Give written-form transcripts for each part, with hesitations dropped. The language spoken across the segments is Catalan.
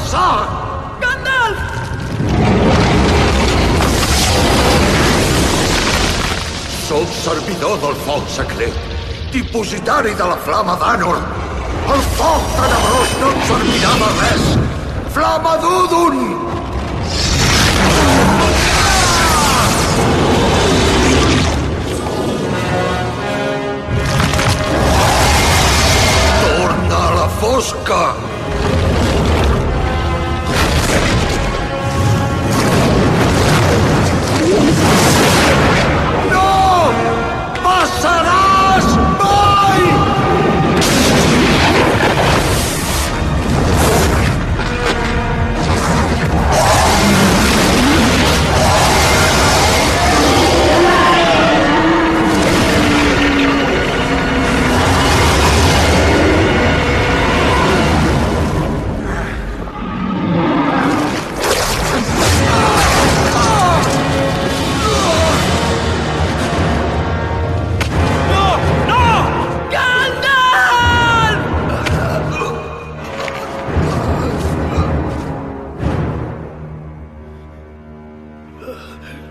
passar? Gandalf! Soc servidor del foc secret, dipositari de la flama d'Anor. El foc tenebrós no em servirà de res. Flama d'Udun! Torna a la fosca! Passaràs mai!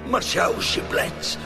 Marxeu, xiplets.